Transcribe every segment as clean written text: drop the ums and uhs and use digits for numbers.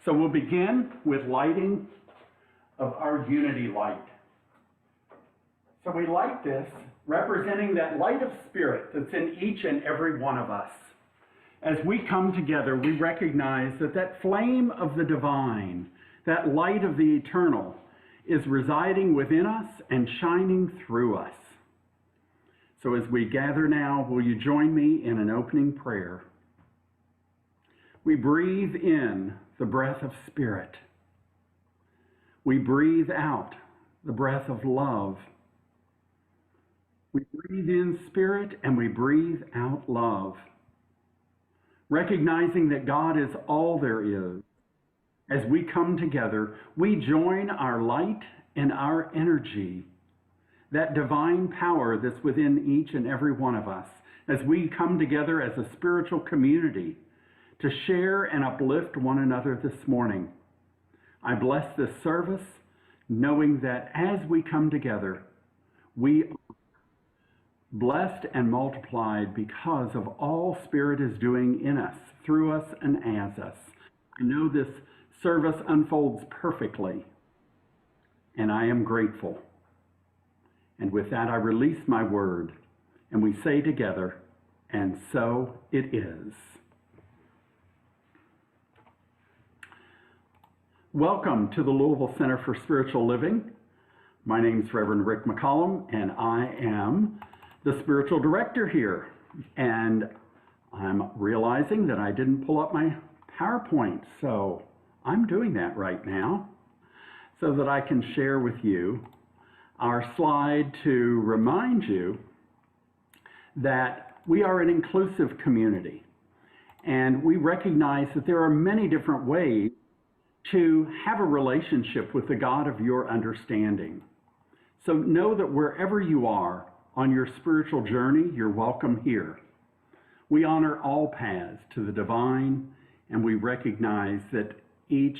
So we'll begin with lighting of our unity light. So we light this representing that light of spirit that's in each and every one of us. As we come together, we recognize that that flame of the divine, that light of the eternal, is residing within us and shining through us. So as we gather now, will you join me in an opening prayer? We breathe in the breath of spirit. We breathe out the breath of love. We breathe in spirit and we breathe out love, recognizing that God is all there is. As we come together, we join our light and our energy, that divine power that's within each and every one of us, as we come together as a spiritual community to share and uplift one another this morning. I bless this service, knowing that as we come together, we are blessed and multiplied because of all Spirit is doing in us, through us, and as us. I know this service unfolds perfectly, and I am grateful. And with that, I release my word, and we say together, and so it is. Welcome to the Louisville Center for Spiritual Living. My name is Reverend Rick McCollum, and I am the spiritual director here. And I'm realizing that I didn't pull up my PowerPoint, so I'm doing that right now so that I can share with you our slide to remind you that we are an inclusive community, and we recognize that there are many different ways to have a relationship with the God of your understanding. So know that wherever you are on your spiritual journey, you're welcome here. We honor all paths to the divine, and we recognize that each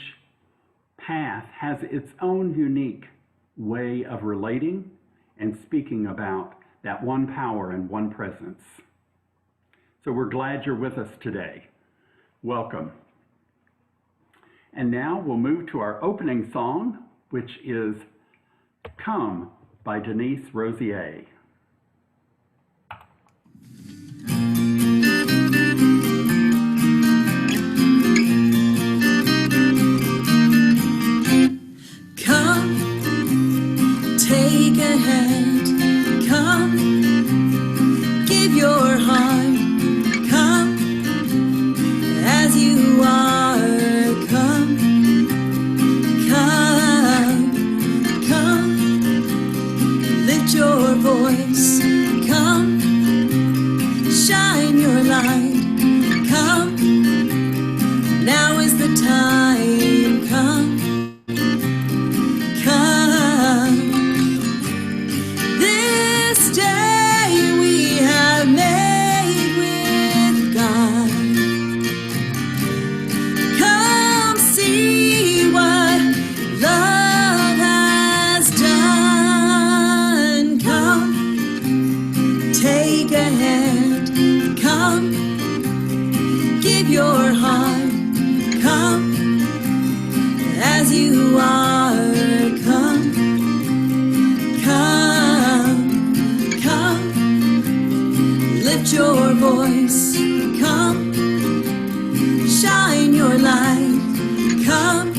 path has its own unique way of relating and speaking about that one power and one presence. So we're glad you're with us today. Welcome. And now we'll move to our opening song, which is Come by Denise Rosier. Come, take a hand, come, give your heart, come, as you are. Your voice, come, shine your light, come, now is the time, come, come, this day we have made with God, come see what love has done. Take a hand, come, give your heart, come, as you are, come, come, come, lift your voice, come, shine your light, come,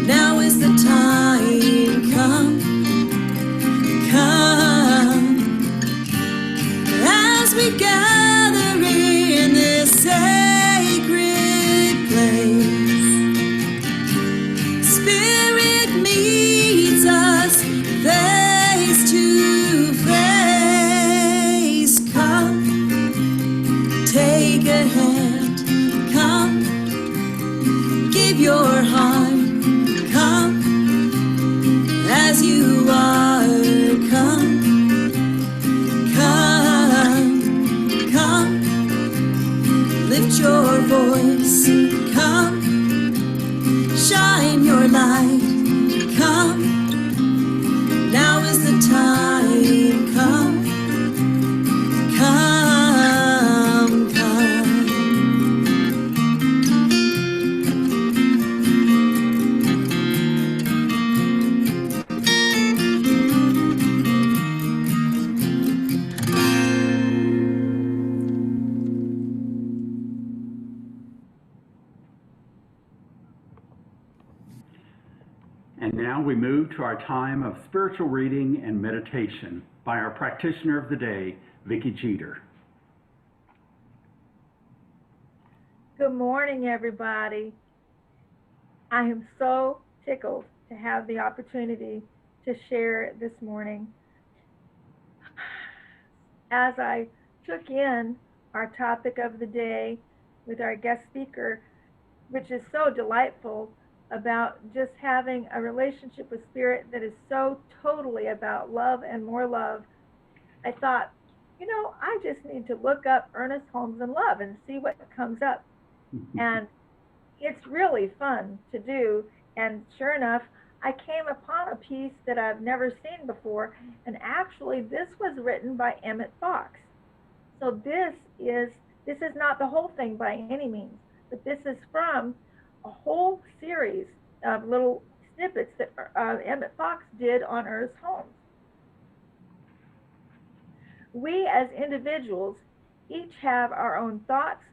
now is the time, come, come. As we gather in this sacred place, Spirit meets us face to face. Come, take a hand, come, give your heart, come, as you are, come. Lift your voice, come, shine your light, come, now is the time, come, come, come. Now we move to our time of spiritual reading and meditation by our practitioner of the day, Vicki Jeter. Good morning, everybody. I am so tickled to have the opportunity to share this morning. As I took in our topic of the day with our guest speaker, which is so delightful, about just having a relationship with Spirit that is so totally about love and more love, I thought, I just need to look up Ernest Holmes and love and see what comes up. And it's really fun to do. And sure enough, I came upon a piece that I've never seen before. And actually, this was written by Emmett Fox. So this is not the whole thing by any means, but this is from a whole series of little snippets that Emmett Fox did on Ernest Holmes. We as individuals each have our own thoughts,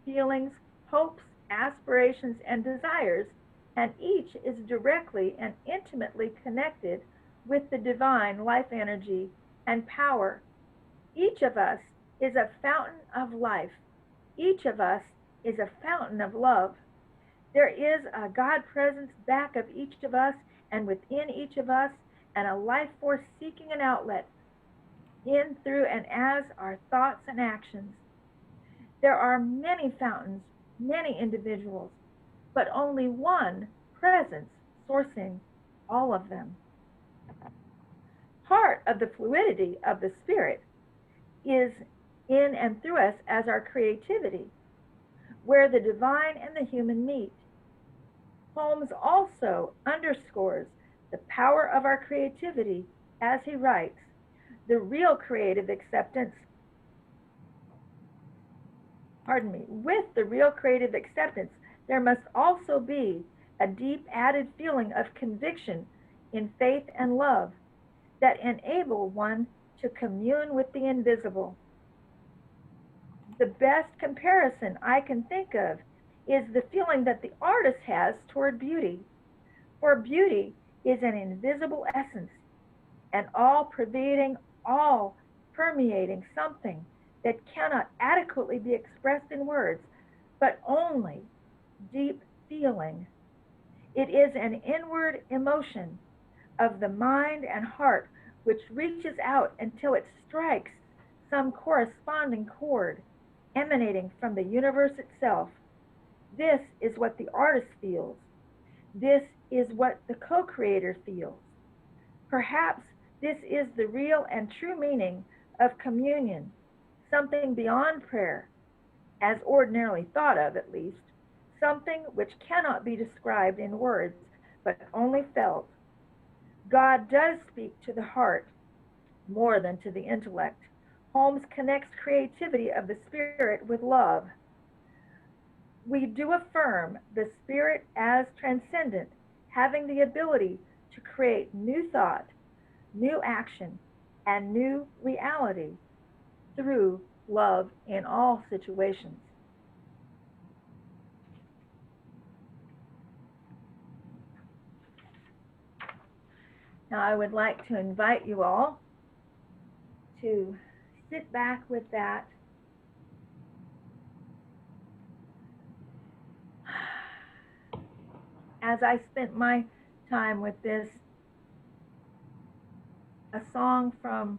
feelings, hopes, aspirations, and desires, and each is directly and intimately connected with the divine life energy and power. Each of us is a fountain of life. Each of us is a fountain of love. There is a God presence back of each of us and within each of us, and a life force seeking an outlet in, through, and as our thoughts and actions. There are many fountains, many individuals, but only one presence sourcing all of them. Part of the fluidity of the Spirit is in and through us as our creativity, where the divine and the human meet. Holmes also underscores the power of our creativity as he writes, the real creative acceptance, with the real creative acceptance, there must also be a deep added feeling of conviction in faith and love that enable one to commune with the invisible. The best comparison I can think of is the feeling that the artist has toward beauty. For beauty is an invisible essence, an all-pervading, all-permeating something that cannot adequately be expressed in words, but only deep feeling. It is an inward emotion of the mind and heart which reaches out until it strikes some corresponding chord emanating from the universe itself. This is what the artist feels. This is what the co-creator feels. Perhaps this is the real and true meaning of communion, something beyond prayer, as ordinarily thought of at least, something which cannot be described in words, but only felt. God does speak to the heart more than to the intellect. Holmes connects creativity of the Spirit with love. We do affirm the Spirit as transcendent, having the ability to create new thought, new action, and new reality through love in all situations. Now I would like to invite you all to sit back with that. As I spent my time with this, a song from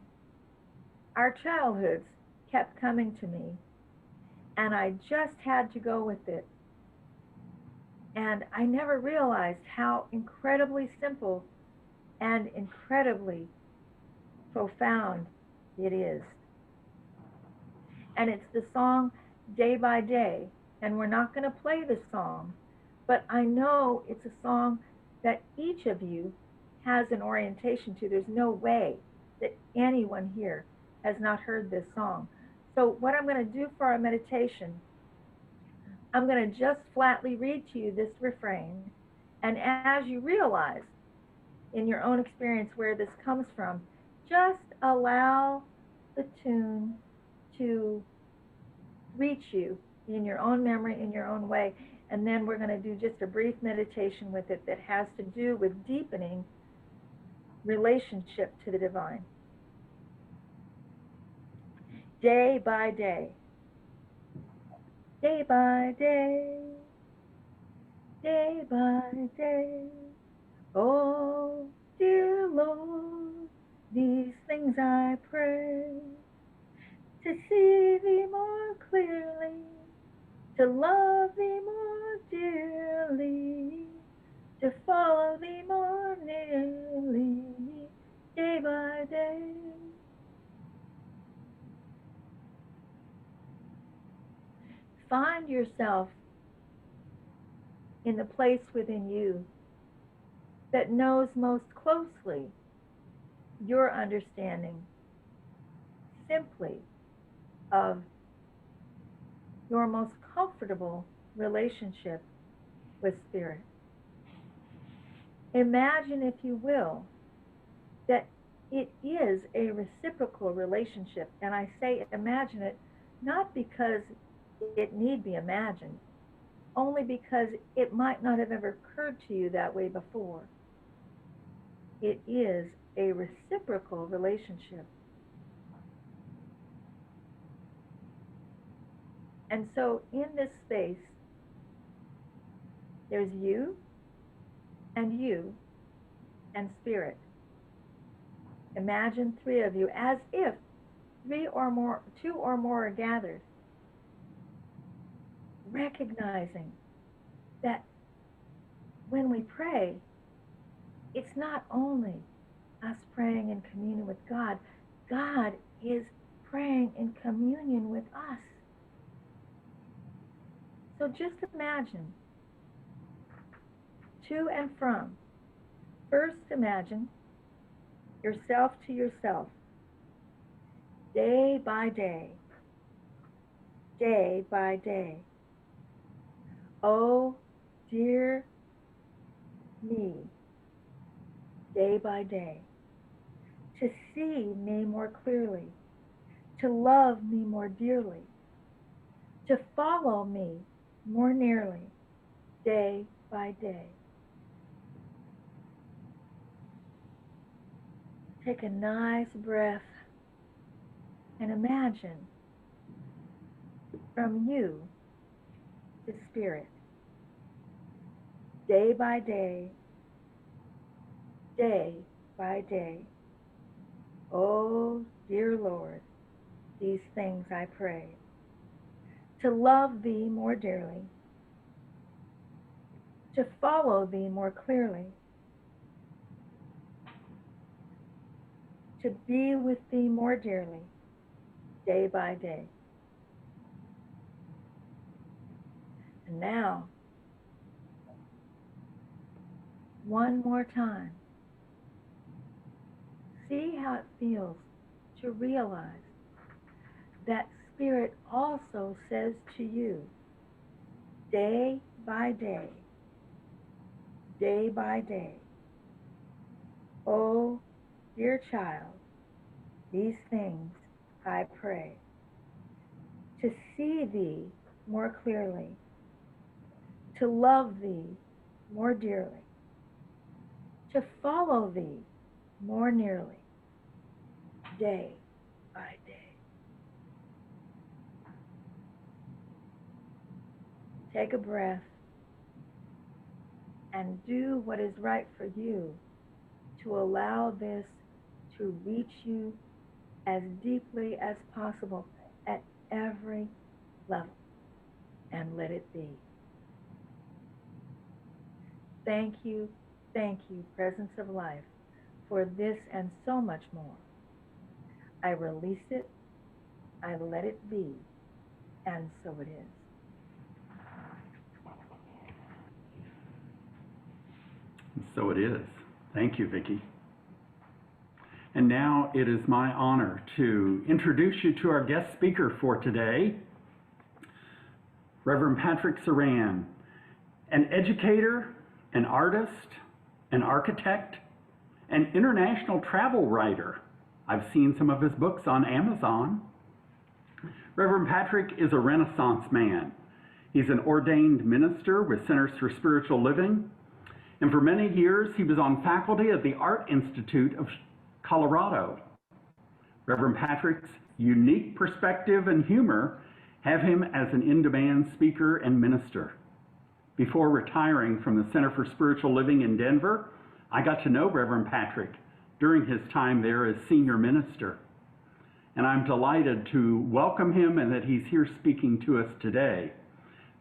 our childhoods kept coming to me, and I just had to go with it. And I never realized how incredibly simple and incredibly profound it is. And it's the song Day by Day, and we're not going to play this song, but I know it's a song that each of you has an orientation to. There's no way that anyone here has not heard this song. So what I'm going to do for our meditation, I'm going to just flatly read to you this refrain, and as you realize in your own experience where this comes from, just allow the tune to reach you in your own memory, in your own way. And then we're going to do just a brief meditation with it that has to do with deepening relationship to the divine. Day by day, day by day, day by day. Oh, dear Lord, these things I pray, to see thee more clearly, to love thee more dearly, to follow thee more nearly, day by day. Find yourself in the place within you that knows most closely your understanding simply of your most comfortable relationship with Spirit. Imagine, if you will, that it is a reciprocal relationship. And I say imagine it not because it need be imagined, only because it might not have ever occurred to you that way before. It is a reciprocal relationship. And so in this space, there's you and Spirit. Imagine three of you, as if two or more are gathered, recognizing that when we pray, it's not only us praying in communion with God. God is praying in communion with us. So just imagine, to and from. First, imagine yourself to yourself, day by day, day by day. Oh, dear me, day by day, to see me more clearly, to love me more dearly, to follow me more nearly, day by day. Take a nice breath and imagine from you to Spirit, day by day, day by day. Oh, dear Lord, these things I pray, to love thee more dearly, to follow thee more clearly, to be with thee more dearly, day by day. And now, one more time, see how it feels to realize that Spirit also says to you, day by day, day by day, oh, dear child, these things I pray, to see thee more clearly, to love thee more dearly, to follow thee more nearly, day by day. Take a breath and do what is right for you to allow this to reach you as deeply as possible at every level, and let it be. Thank you, Presence of Life, for this and so much more. I release it, I let it be, and so it is. So it is. Thank you, Vicki. And now it is my honor to introduce you to our guest speaker for today, Reverend Patrick Soran, an educator, an artist, an architect, an international travel writer. I've seen some of his books on Amazon. Reverend Patrick is a Renaissance man He's an ordained minister with Centers for Spiritual Living, and for many years he was on faculty at the Art Institute of Colorado. Reverend Patrick's unique perspective and humor have him as an in-demand speaker and minister. Before retiring from the Center for Spiritual Living in Denver, I got to know Reverend Patrick during his time there as senior minister. And I'm delighted to welcome him and that he's here speaking to us today.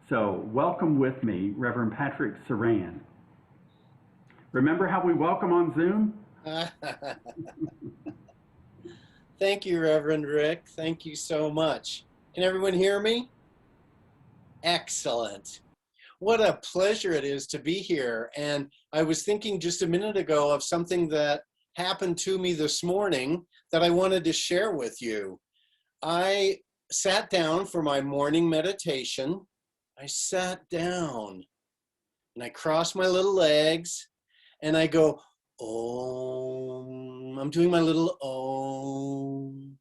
So welcome with me, Reverend Patrick Soran. Remember how we welcome on Zoom? Thank you, Reverend Rick. Thank you so much. Can everyone hear me? Excellent. What a pleasure it is to be here. And I was thinking just a minute ago of something that happened to me this morning that I wanted to share with you. I sat down for my morning meditation. I sat down and I crossed my little legs and I go, Om. I'm doing my little Oms.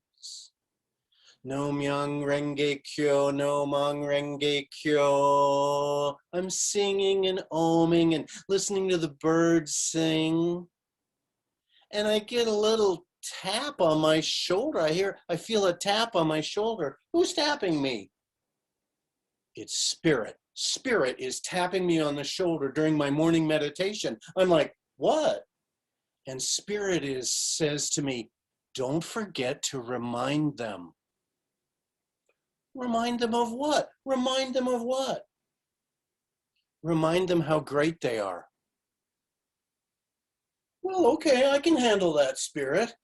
No myung renge kyo, no mang renge kyo. I'm singing and oming and listening to the birds sing. And I get a little tap on my shoulder. I feel a tap on my shoulder. Who's tapping me? It's Spirit. Spirit is tapping me on the shoulder during my morning meditation. I'm like, what? And Spirit says to me, don't forget to remind them. Remind them of what? Remind them of what? Remind them how great they are. Well, okay, I can handle that, Spirit.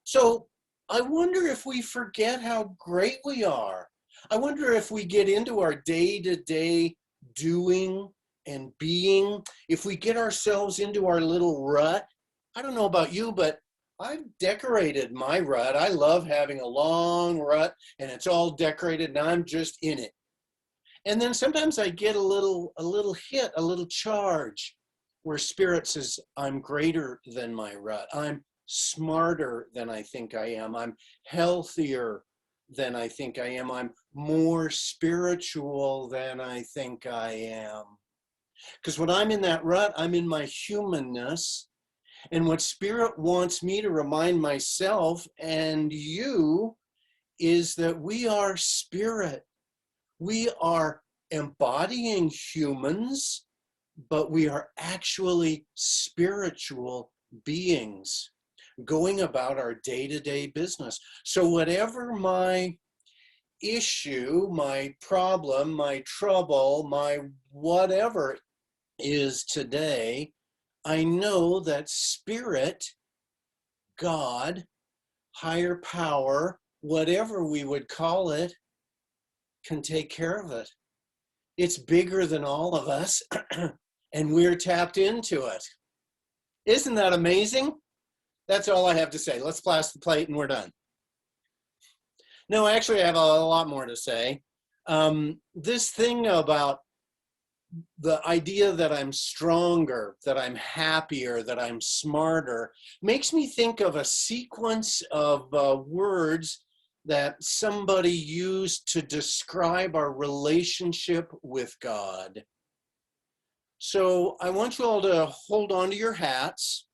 So I wonder if we forget how great we are. I wonder if we get into our day-to-day doing and being, if we get ourselves into our little rut. I don't know about you, but I've decorated my rut. I love having a long rut and it's all decorated and I'm just in it. And then sometimes I get a little hit, a little charge where Spirit says, I'm greater than my rut. I'm smarter than I think I am. I'm healthier than I think I am. I'm more spiritual than I think I am. Because when I'm in that rut, I'm in my humanness. And what Spirit wants me to remind myself and you is that we are spirit. We are embodying humans, but we are actually spiritual beings going about our day-to-day business. So whatever my issue, my problem, my trouble, my whatever is today, I know that Spirit, God, higher power, whatever we would call it, can take care of it. It's bigger than all of us, and we're tapped into it. Isn't that amazing? That's all I have to say. Let's pass the plate and we're done. No, actually, I have a lot more to say. This thing about the idea that I'm stronger, that I'm happier, that I'm smarter, makes me think of a sequence of words that somebody used to describe our relationship with God. So I want you all to hold on to your hats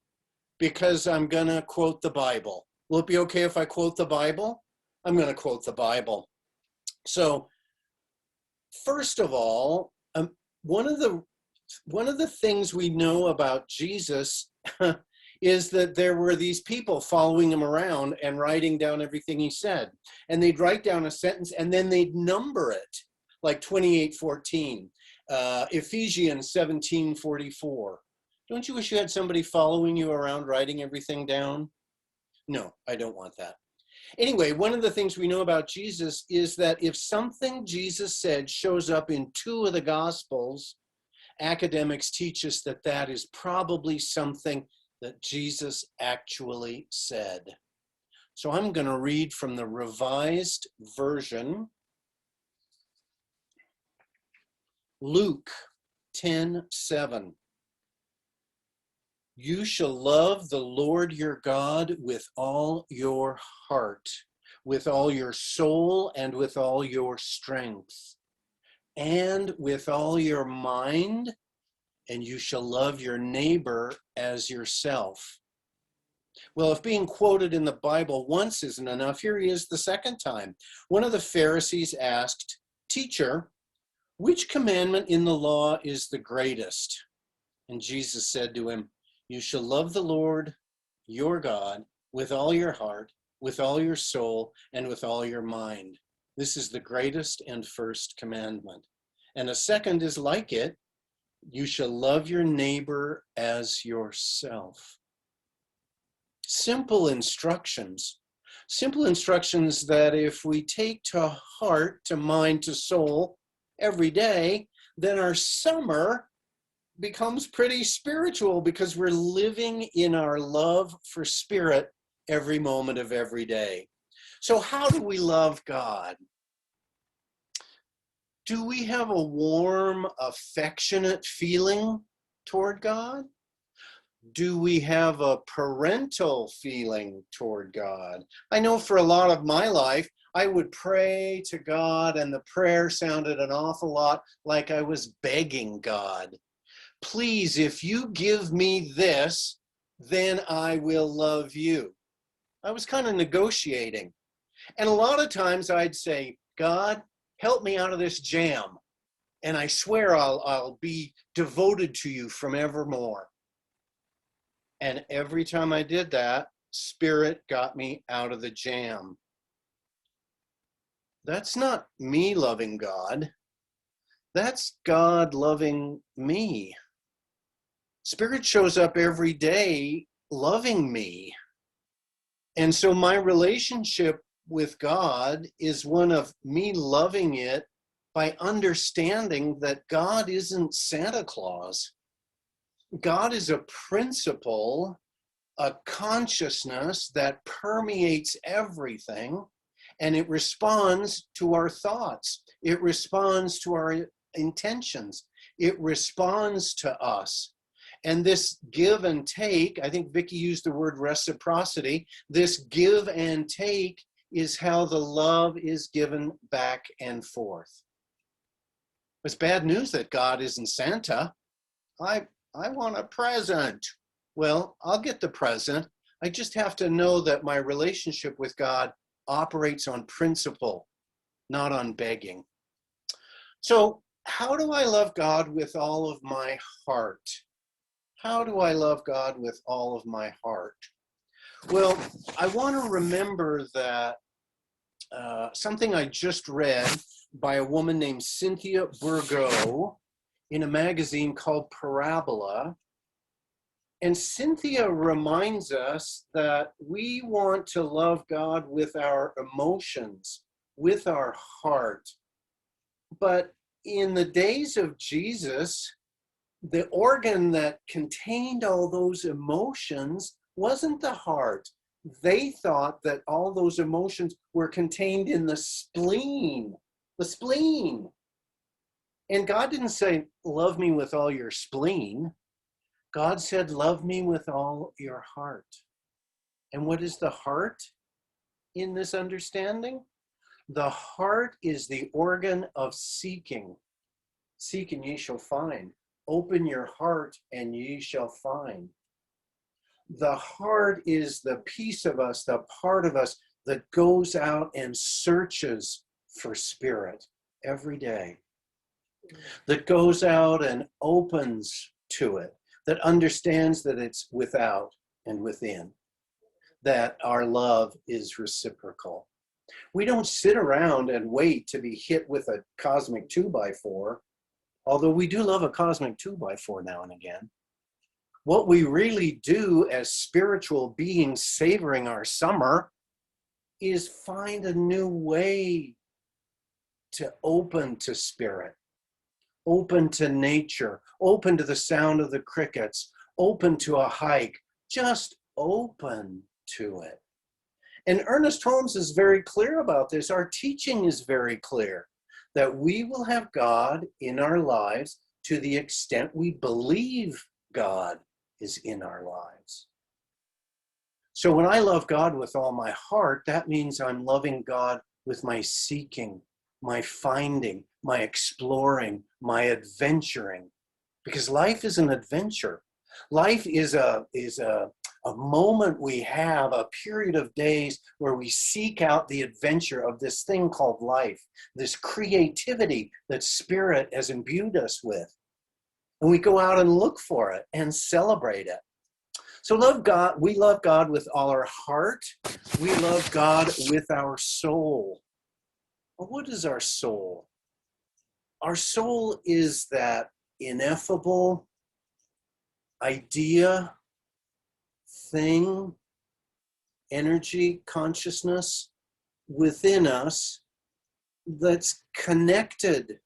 because I'm going to quote the Bible. Will it be okay if I quote the Bible? I'm going to quote the Bible. So first of all, one of the things we know about Jesus is that there were these people following him around and writing down everything he said. And they'd write down a sentence and then they'd number it, like 28:14, Ephesians 17:44. Don't you wish you had somebody following you around writing everything down? No, I don't want that. Anyway, one of the things we know about Jesus is that if something Jesus said shows up in 2 of the Gospels, academics teach us that that is probably something that Jesus actually said. So I'm going to read from the Revised Version. Luke 10:7. You shall love the Lord your God with all your heart, with all your soul, and with all your strength. and with all your mind, and you shall love your neighbor as yourself. Well, if being quoted in the Bible once isn't enough, here he is the second time. One of the Pharisees asked, "Teacher, which commandment in the law is the greatest?" And Jesus said to him, "You shall love the Lord your God with all your heart, with all your soul, and with all your mind. This is the greatest and first commandment. And a second is like it. You shall love your neighbor as yourself." Simple instructions that if we take to heart, to mind, to soul every day, then our summer becomes pretty spiritual because we're living in our love for spirit every moment of every day. So how do we love God? Do we have a warm, affectionate feeling toward God? Do we have a parental feeling toward God? I know for a lot of my life, I would pray to God, and the prayer sounded an awful lot like I was begging God. Please, if you give me this, then I will love you. I was kind of negotiating. And a lot of times I'd say, God, help me out of this jam. And I swear I'll be devoted to you from evermore. And every time I did that, Spirit got me out of the jam. That's not me loving God. That's God loving me. Spirit shows up every day loving me. And so my relationship with God is one of me loving it by understanding that God isn't Santa Claus. God is a principle, a consciousness that permeates everything, and it responds to our thoughts. It responds to our intentions. It responds to us. And this give and take, I think Vicki used the word reciprocity, this give and take is how the love is given back and forth. It's bad news that God isn't Santa. I want a present. Well, I'll get the present. I just have to know that my relationship with God operates on principle, not on begging. So how do I love God with all of my heart? How do I love God with all of my heart? Well, I want to remember that something I just read by a woman named Cynthia Bourgeau in a magazine called Parabola. And Cynthia reminds us that we want to love God with our emotions, with our heart. But in the days of Jesus, the organ that contained all those emotions wasn't the heart. They thought that all those emotions were contained in the spleen. The spleen. And God didn't say, love me with all your spleen. God said, love me with all your heart. And what is the heart in this understanding? The heart is the organ of seeking. Seek and ye shall find. Open your heart and ye shall find. The heart is the piece of us, the part of us that goes out and searches for spirit every day. That goes out and opens to it. That understands that it's without and within. That our love is reciprocal. We don't sit around and wait to be hit with a cosmic 2x4, although we do love a cosmic 2x4 now and again. What we really do as spiritual beings savoring our summer is find a new way to open to spirit, open to nature, open to the sound of the crickets, open to a hike, just open to it. And Ernest Holmes is very clear about this. Our teaching is very clear that we will have God in our lives to the extent we believe God is in our lives. So when I love God with all my heart, that means I'm loving God with my seeking, my finding, my exploring, my adventuring. Because life is an adventure. Life is a moment we have, a period of days where we seek out the adventure of this thing called life, this creativity that Spirit has imbued us with. And we go out and look for it and celebrate it. So love God. We love God with all our heart. We love God with our soul. Well, what is our soul? Our soul is that ineffable idea, thing, energy, consciousness within us that's connected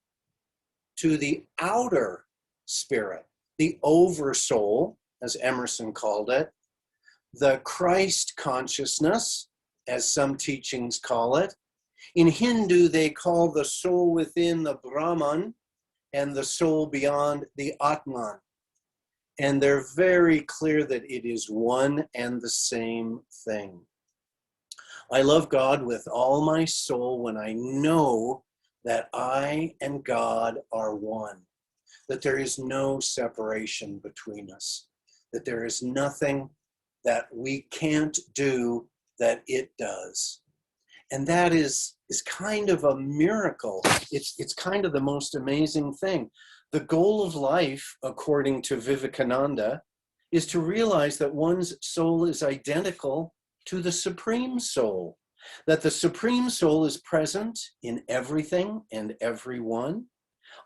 to the outer spirit, the oversoul, as Emerson called it, the Christ consciousness, as some teachings call it. In Hindu, they call the soul within the Brahman and the soul beyond the Atman. And they're very clear that it is one and the same thing. I love God with all my soul when I know that I and God are one, that there is no separation between us, that there is nothing that we can't do that it does. And that is kind of a miracle. It's kind of the most amazing thing. The goal of life, according to Vivekananda, is to realize that one's soul is identical to the Supreme Soul, that the Supreme Soul is present in everything and everyone.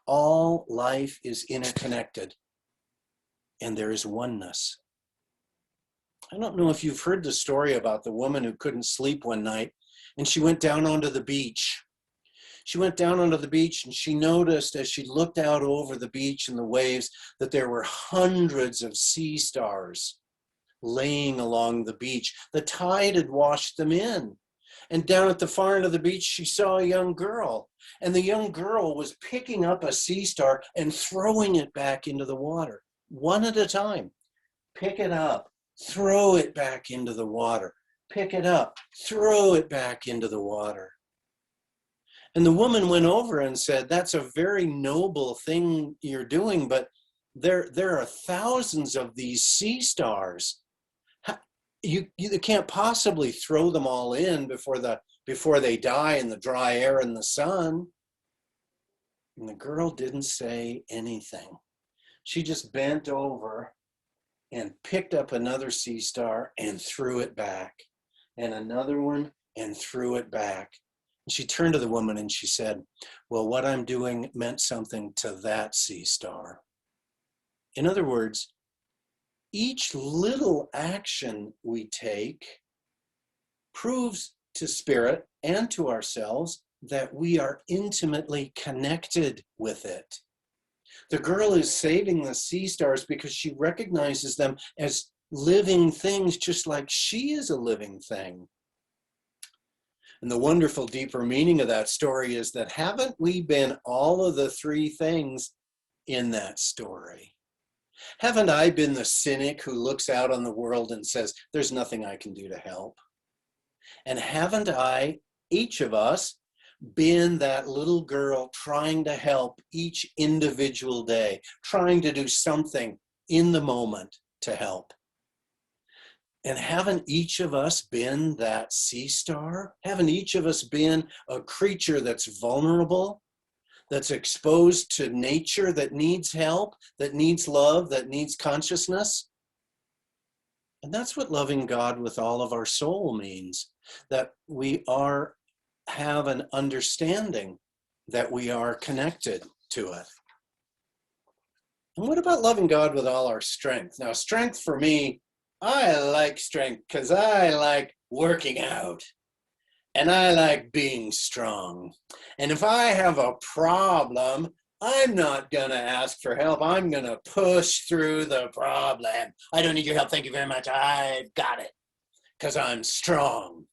All life is interconnected, and there is oneness. I don't know if you've heard the story about the woman who couldn't sleep one night, and she went down onto the beach. She went down onto the beach, and she noticed as she looked out over the beach and the waves that there were hundreds of sea stars laying along the beach. The tide had washed them in. And down at the far end of the beach, she saw a young girl. And the young girl was picking up a sea star and throwing it back into the water, one at a time. Pick it up, throw it back into the water. Pick it up, throw it back into the water. And the woman went over and said, that's a very noble thing you're doing, but there are thousands of these sea stars. You can't possibly throw them all in before they die in the dry air and the sun. And the girl didn't say anything. She just bent over and picked up another sea star and threw it back, and another one and threw it back. And she turned to the woman and she said, well, what I'm doing meant something to that sea star. In other words, each little action we take proves to Spirit and to ourselves that we are intimately connected with it. The girl is saving the sea stars because she recognizes them as living things, just like she is a living thing. And the wonderful deeper meaning of that story is that haven't we been all of the three things in that story? Haven't I been the cynic who looks out on the world and says, there's nothing I can do to help? And haven't I, each of us, been that little girl trying to help each individual day, trying to do something in the moment to help? And haven't each of us been that sea star? Haven't each of us been a creature that's vulnerable, that's exposed to nature, that needs help, that needs love, that needs consciousness? And that's what loving God with all of our soul means, that we have an understanding that we are connected to it. And what about loving God with all our strength? Now, strength for me, I like strength because I like working out. And I like being strong. And if I have a problem, I'm not going to ask for help. I'm going to push through the problem. I don't need your help. Thank you very much. I've got it because I'm strong.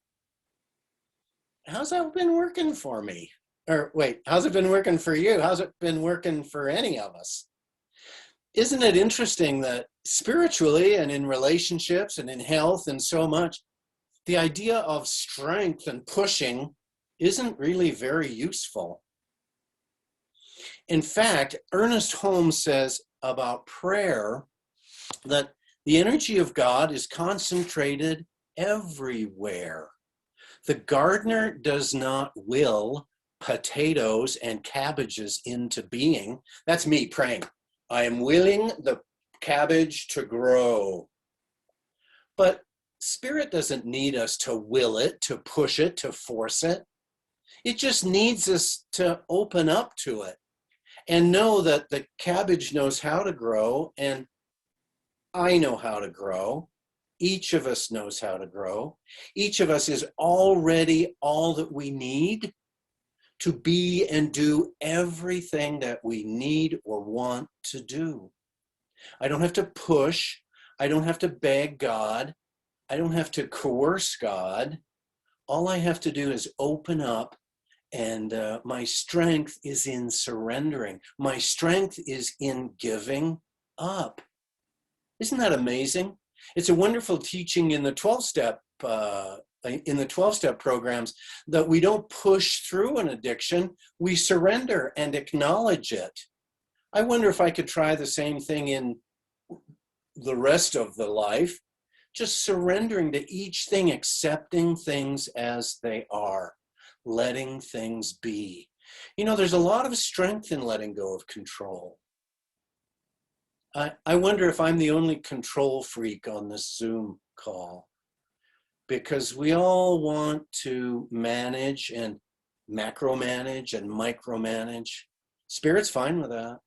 How's that been working for me? Or wait, how's it been working for you? How's it been working for any of us? Isn't it interesting that spiritually and in relationships and in health and so much, the idea of strength and pushing isn't really very useful. In fact, Ernest Holmes says about prayer that the energy of God is concentrated everywhere. The gardener does not will potatoes and cabbages into being. That's me praying. I am willing the cabbage to grow. But Spirit doesn't need us to will it, to push it, to force it. It just needs us to open up to it and know that the cabbage knows how to grow, and I know how to grow. Each of us knows how to grow. Each of us is already all that we need to be and do everything that we need or want to do. I don't have to push. I don't have to beg God. I don't have to coerce God. All I have to do is open up, and my strength is in surrendering. My strength is in giving up. Isn't that amazing? It's a wonderful teaching in the 12-step programs that we don't push through an addiction, we surrender and acknowledge it. I wonder if I could try the same thing in the rest of the life, just surrendering to each thing, accepting things as they are, letting things be. You know, there's a lot of strength in letting go of control. I wonder if I'm the only control freak on this Zoom call, because we all want to manage and macromanage and micromanage. Spirit's fine with that.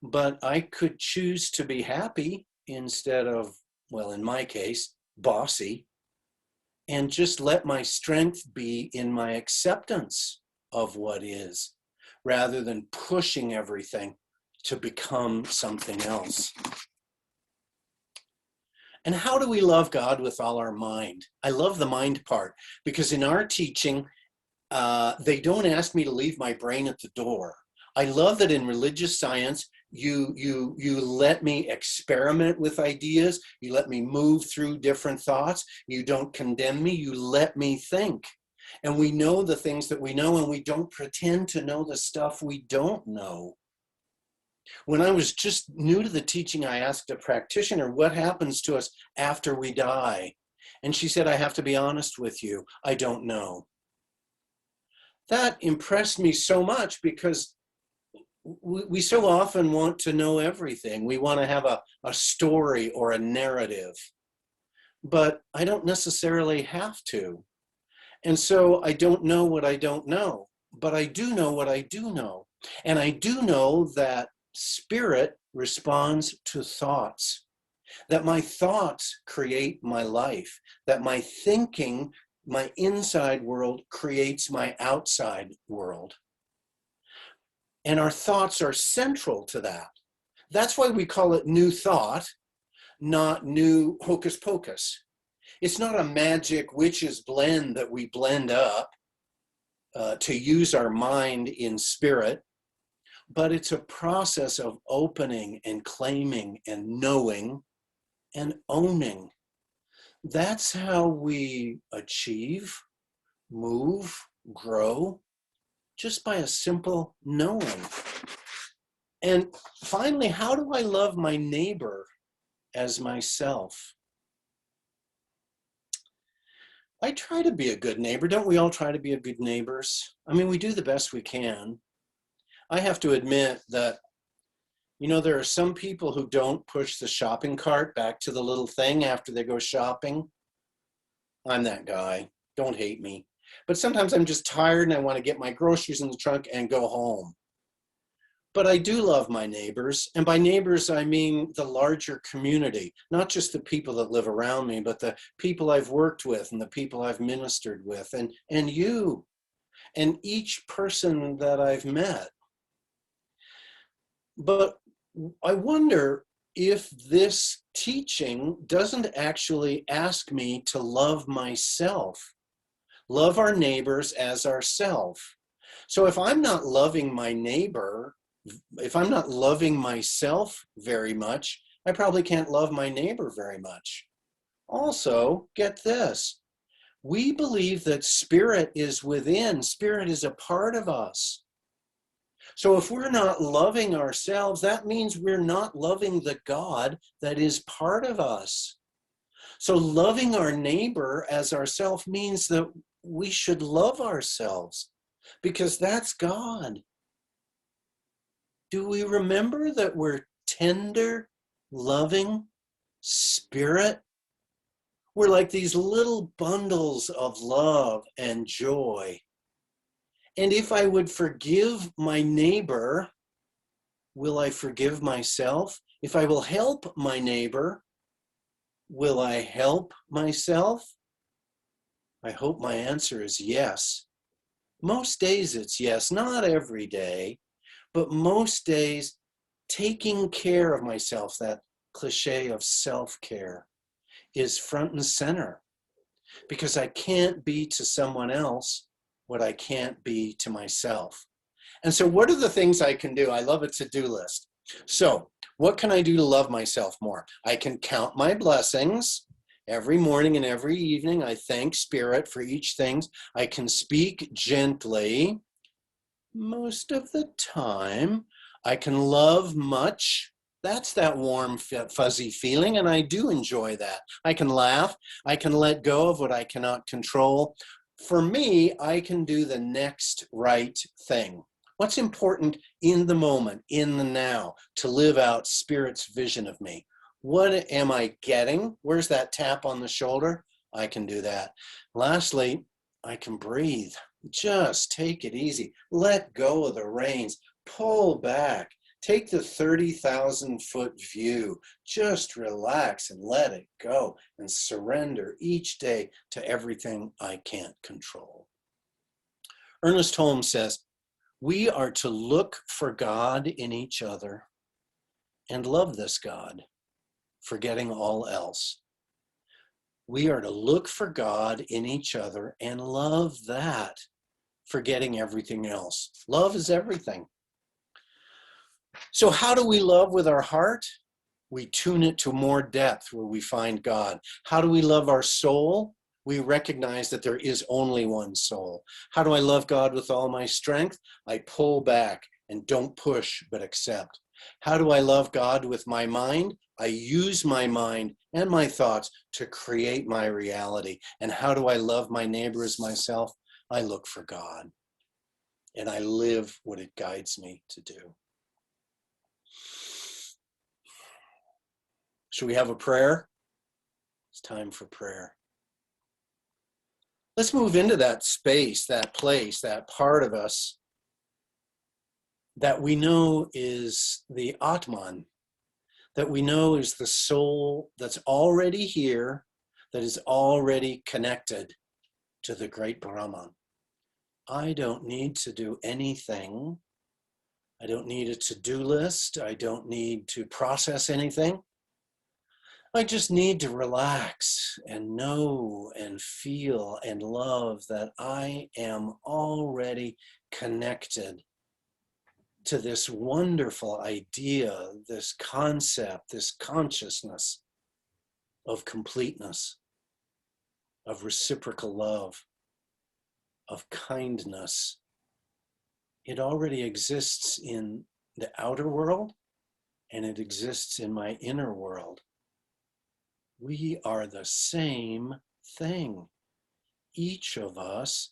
But I could choose to be happy instead of, well, in my case, bossy, and just let my strength be in my acceptance of what is, rather than pushing everything to become something else. And how do we love God with all our mind? I love the mind part, because in our teaching, they don't ask me to leave my brain at the door. I love that in religious science, you let me experiment with ideas. You let me move through different thoughts. You don't condemn me. You let me think. And we know the things that we know, and we don't pretend to know the stuff we don't know. When I was just new to the teaching, I asked a practitioner, what happens to us after we die? And she said, I have to be honest with you, I don't know. That impressed me so much, because we so often want to know everything. We want to have a story or a narrative, but I don't necessarily have to. And so I don't know what I don't know, but I do know what I do know. And I do know that Spirit responds to thoughts, that my thoughts create my life, that my thinking, my inside world creates my outside world. And our thoughts are central to that. That's why we call it new thought, not new hocus pocus. It's not a magic witch's blend that we blend up to use our mind in spirit, but it's a process of opening and claiming and knowing and owning. That's how we achieve, move, grow, just by a simple knowing. And finally, how do I love my neighbor as myself? I try to be a good neighbor. Don't we all try to be a good neighbors? I mean, we do the best we can. I have to admit that, you know, there are some people who don't push the shopping cart back to the little thing after they go shopping. I'm that guy. Don't hate me. But sometimes I'm just tired and I want to get my groceries in the trunk and go home. But I do love my neighbors. And by neighbors, I mean the larger community, not just the people that live around me, but the people I've worked with and the people I've ministered with, and you, and each person that I've met. But I wonder if this teaching doesn't actually ask me to love myself, love our neighbors as ourself. So if I'm not loving my neighbor, if I'm not loving myself very much, I probably can't love my neighbor very much. Also, get this. We believe that spirit is within. Spirit is a part of us. So if we're not loving ourselves, that means we're not loving the God that is part of us. So loving our neighbor as ourself means that we should love ourselves because that's God. Do we remember that we're tender, loving spirit? We're like these little bundles of love and joy. And if I would forgive my neighbor, will I forgive myself? If I will help my neighbor, will I help myself? I hope my answer is yes. Most days it's yes, not every day, but most days taking care of myself, that cliche of self-care, is front and center because I can't be to someone else what I can't be to myself. And so what are the things I can do? I love a to-do list. So what can I do to love myself more? I can count my blessings. Every morning and every evening, I thank Spirit for each thing. I can speak gently. Most of the time, I can love much. That's that warm, fuzzy feeling, and I do enjoy that. I can laugh. I can let go of what I cannot control. For me, I can do the next right thing. What's important in the moment, in the now, to live out Spirit's vision of me? What am I getting? Where's that tap on the shoulder? I can do that. Lastly, I can breathe. Just take it easy. Let go of the reins. Pull back. Take the 30,000-foot view. Just relax and let it go and surrender each day to everything I can't control. Ernest Holmes says, we are to look for God in each other and love this God, forgetting all else. We are to look for God in each other and love that, forgetting everything else. Love is everything. So how do we love with our heart? We tune it to more depth where we find God. How do we love our soul? We recognize that there is only one soul. How do I love God with all my strength? I pull back and don't push, but accept. How do I love God with my mind? I use my mind and my thoughts to create my reality. And how do I love my neighbor as myself? I look for God and I live what it guides me to do. Should we have a prayer? It's time for prayer. Let's move into that space, that place, that part of us that we know is the Atman, that we know is the soul that's already here, that is already connected to the great Brahman. I don't need to do anything. I don't need a to-do list. I don't need to process anything. I just need to relax and know and feel and love that I am already connected to this wonderful idea, this concept, this consciousness of completeness, of reciprocal love, of kindness. It already exists in the outer world and it exists in my inner world. We are the same thing. Each of us,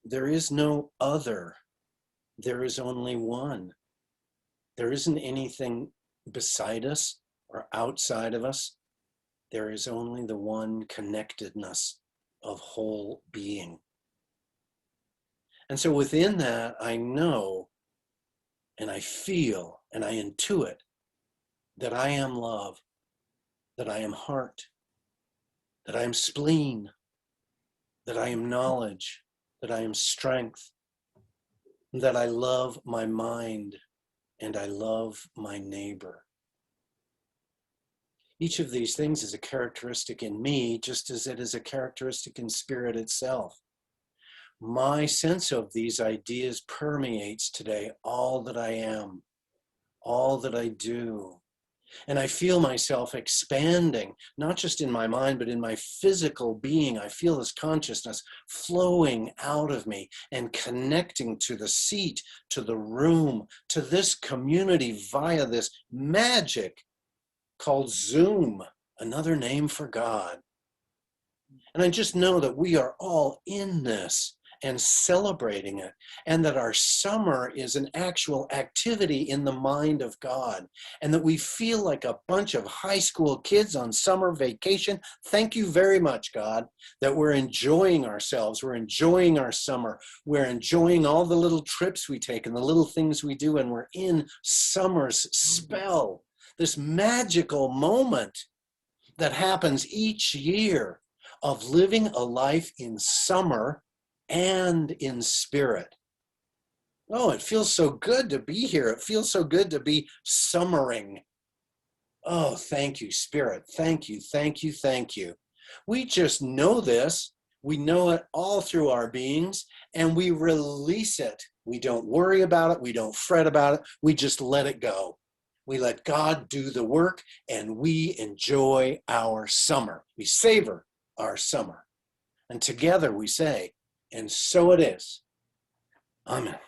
there is no other. There is only one. There isn't anything beside us or outside of us. There is only the one connectedness of whole being. And so within that, I know and I feel and I intuit that I am love, that I am heart, that I am spleen, that I am knowledge, that I am strength, that I love my mind and I love my neighbor. Each of these things is a characteristic in me, just as it is a characteristic in spirit itself. My sense of these ideas permeates today all that I am, all that I do. And I feel myself expanding, not just in my mind, but in my physical being. I feel this consciousness flowing out of me and connecting to the seat, to the room, to this community via this magic called Zoom, another name for God. And I just know that we are all in this and celebrating it, and that our summer is an actual activity in the mind of God, and that we feel like a bunch of high school kids on summer vacation. Thank you very much, God, that we're enjoying ourselves, we're enjoying our summer, we're enjoying all the little trips we take and the little things we do, and we're in summer's spell, this magical moment that happens each year of living a life in summer and in spirit. Oh, it feels so good to be here. It feels so good to be summering. Oh, thank you, Spirit. Thank you, thank you, thank you. We just know this. We know it all through our beings, and we release it. We don't worry about it. We don't fret about it. We just let it go. We let God do the work, and we enjoy our summer. We savor our summer. And together we say, and so it is. Amen.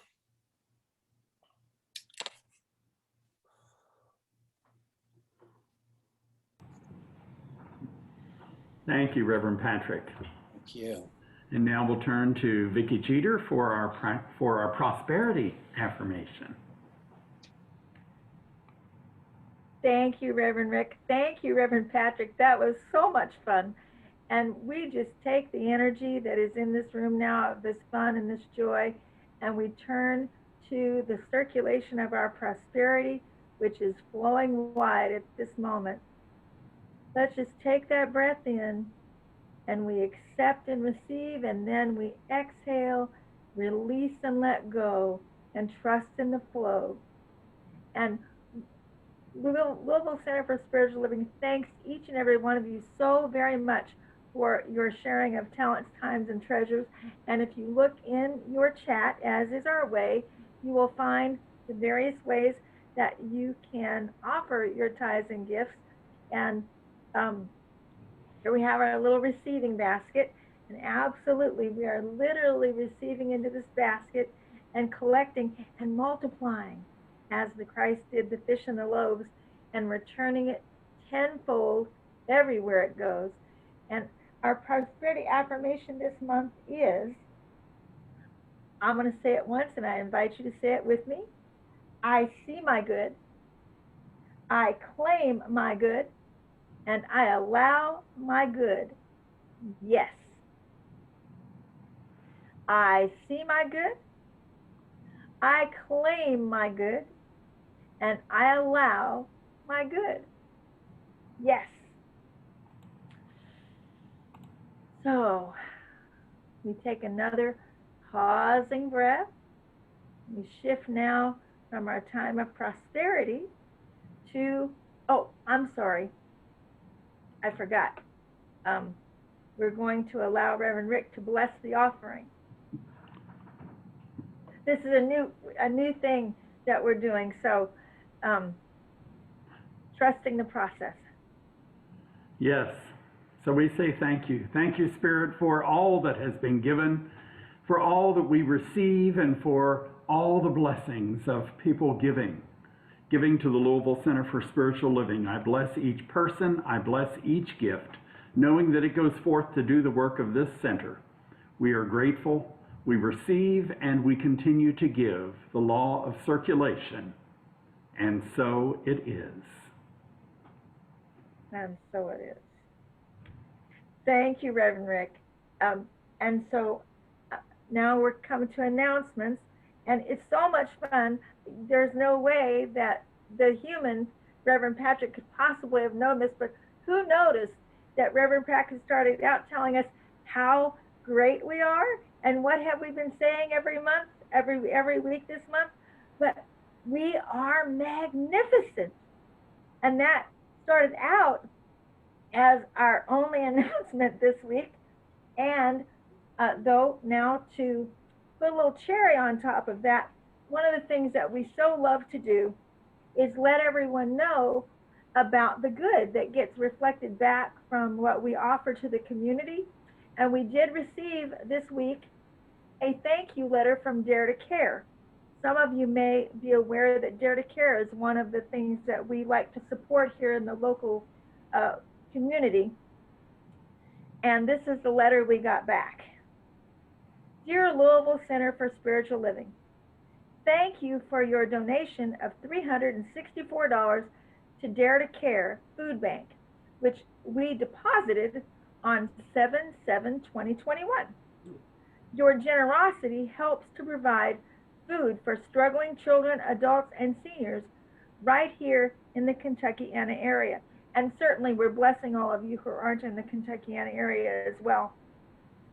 Thank you, Reverend Patrick. Thank you. And now we'll turn to Vicki Jeter for our prosperity affirmation. Thank you, Reverend Rick. Thank you, Reverend Patrick. That was so much fun. And we just take the energy that is in this room now, this fun and this joy, and we turn to the circulation of our prosperity, which is flowing wide at this moment. Let's just take that breath in, and we accept and receive, and then we exhale, release and let go, and trust in the flow. And Louisville Center for Spiritual Living thanks each and every one of you so very much for your sharing of talents, times, and treasures. And if you look in your chat, as is our way, you will find the various ways that you can offer your tithes and gifts. And here we have our little receiving basket. And absolutely, we are literally receiving into this basket and collecting and multiplying as the Christ did the fish and the loaves, and returning it tenfold everywhere it goes. And our prosperity affirmation this month is, I'm going to say it once, and I invite you to say it with me. I see my good, I claim my good, and I allow my good. Yes. I see my good, I claim my good, and I allow my good. Yes. So we take another pausing breath. We shift now from our time of prosperity to, oh, I'm sorry, I forgot. We're going to allow Reverend Rick to bless the offering. This is a new thing that we're doing, so trusting the process. Yes. So we say thank you. Thank you, Spirit, for all that has been given, for all that we receive, and for all the blessings of people giving to the Louisville Center for Spiritual Living. I bless each person. I bless each gift, knowing that it goes forth to do the work of this center. We are grateful. We receive, and we continue to give the law of circulation. And so it is. And so it is. Thank you, Reverend Rick. And so now we're coming to announcements, and it's so much fun. There's no way that the human Reverend Patrick could possibly have known this, but who noticed that Reverend Patrick started out telling us how great we are, and what have we been saying every month, every week this month? But we are magnificent. And that started out as our only announcement this week. And though now to put a little cherry on top of that, one of the things that we so love to do is let everyone know about the good that gets reflected back from what we offer to the community. And we did receive this week a thank you letter from Dare to Care. Some of you may be aware that Dare to Care is one of the things that we like to support here in the local community. And this is the letter we got back. Dear Louisville Center for Spiritual Living, thank you for your donation of $364 to Dare to Care Food Bank, which we deposited on 7/7/2021. Your generosity helps to provide food for struggling children, adults, and seniors right here in the Kentuckiana area. And certainly we're blessing all of you who aren't in the Kentuckiana area as well.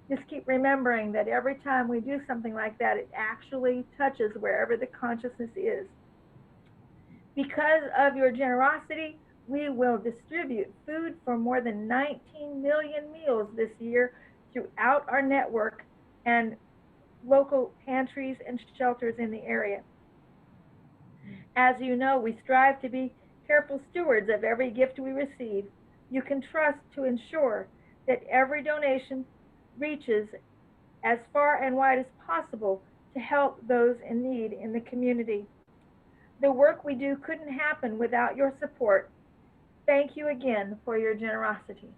Just keep remembering that every time we do something like that, it actually touches wherever the consciousness is. Because of your generosity, we will distribute food for more than 19 million meals this year throughout our network and local pantries and shelters in the area. As you know, we strive to be careful stewards of every gift we receive. You can trust to ensure that every donation reaches as far and wide as possible to help those in need in the community. The work we do couldn't happen without your support. Thank you again for your generosity.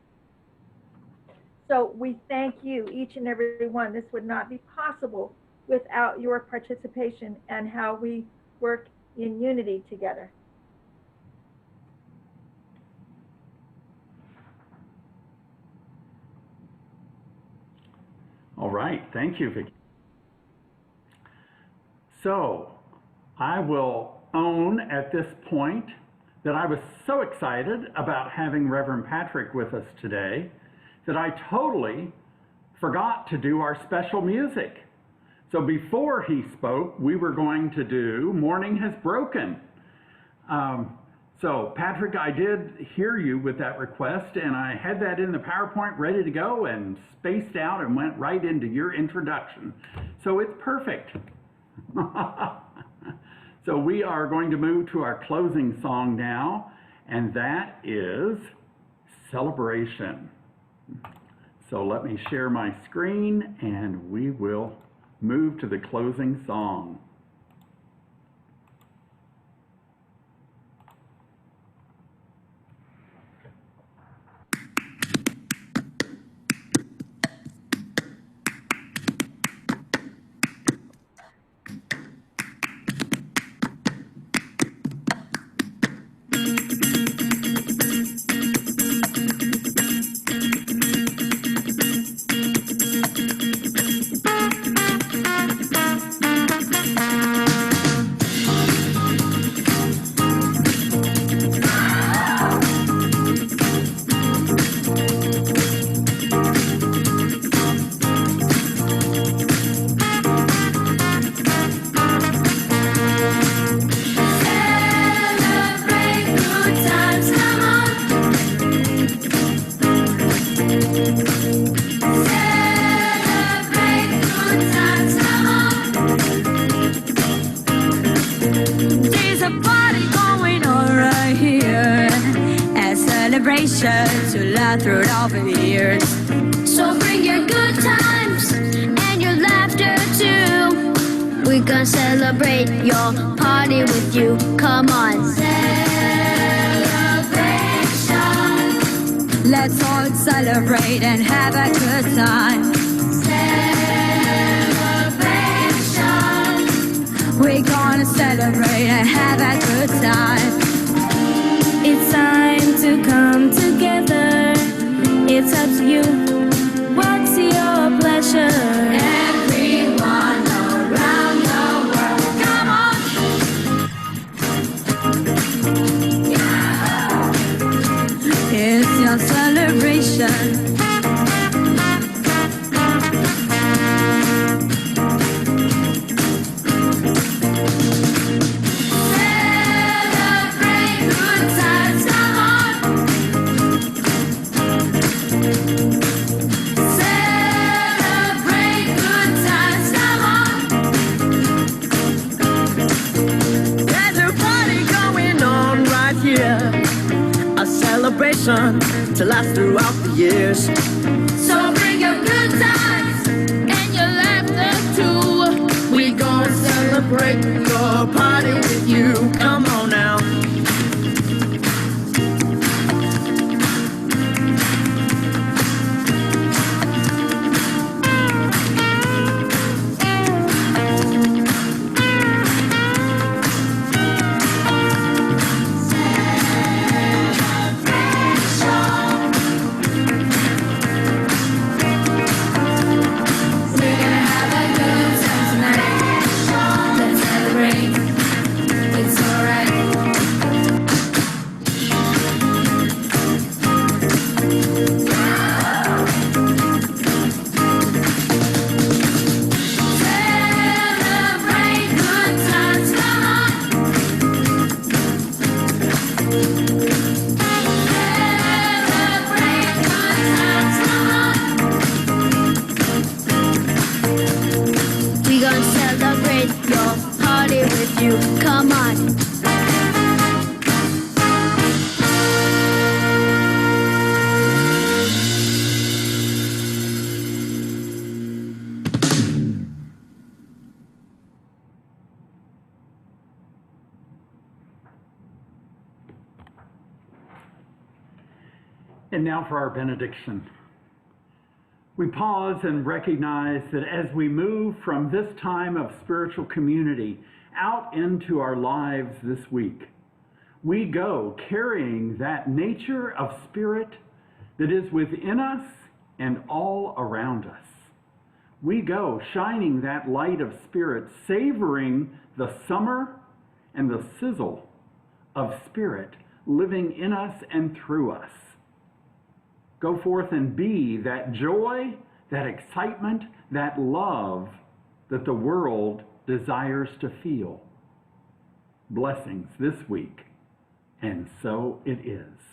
So we thank you, each and every one. This would not be possible without your participation and how we work in unity together. All right, thank you, Vicki. So I will own at this point that I was so excited about having Reverend Patrick with us today that I totally forgot to do our special music. So before he spoke, we were going to do Morning Has Broken. So Patrick, I did hear you with that request, and I had that in the PowerPoint ready to go and spaced out and went right into your introduction. So it's perfect. So we are going to move to our closing song now, and that is Celebration. So let me share my screen and we will move to the closing song. To laugh through all the years. So bring your good times and your laughter too. We gonna celebrate your party with you. Come on. Celebration. Let's all celebrate and have a good time. Celebration. We're gonna celebrate and have a good time. It's time to come together. It's up to you. What's your pleasure? Everyone around the world, come on! Yeah. It's your celebration. celebration to last throughout the years. So bring your good times and your laughter too. We gon' celebrate your party with you. Come on now. We're gonna have a good time tonight. Let's celebrate. It's alright. Celebrate good times, come on. Celebrate good times, come on. We gon' celebrate your party with you. Come on. And now for our benediction. We pause and recognize that as we move from this time of spiritual community out into our lives this week, we go carrying that nature of spirit that is within us and all around us. We go shining that light of spirit, savoring the summer and the sizzle of spirit living in us and through us. Go forth and be that joy, that excitement, that love that the world desires to feel. Blessings this week, and so it is.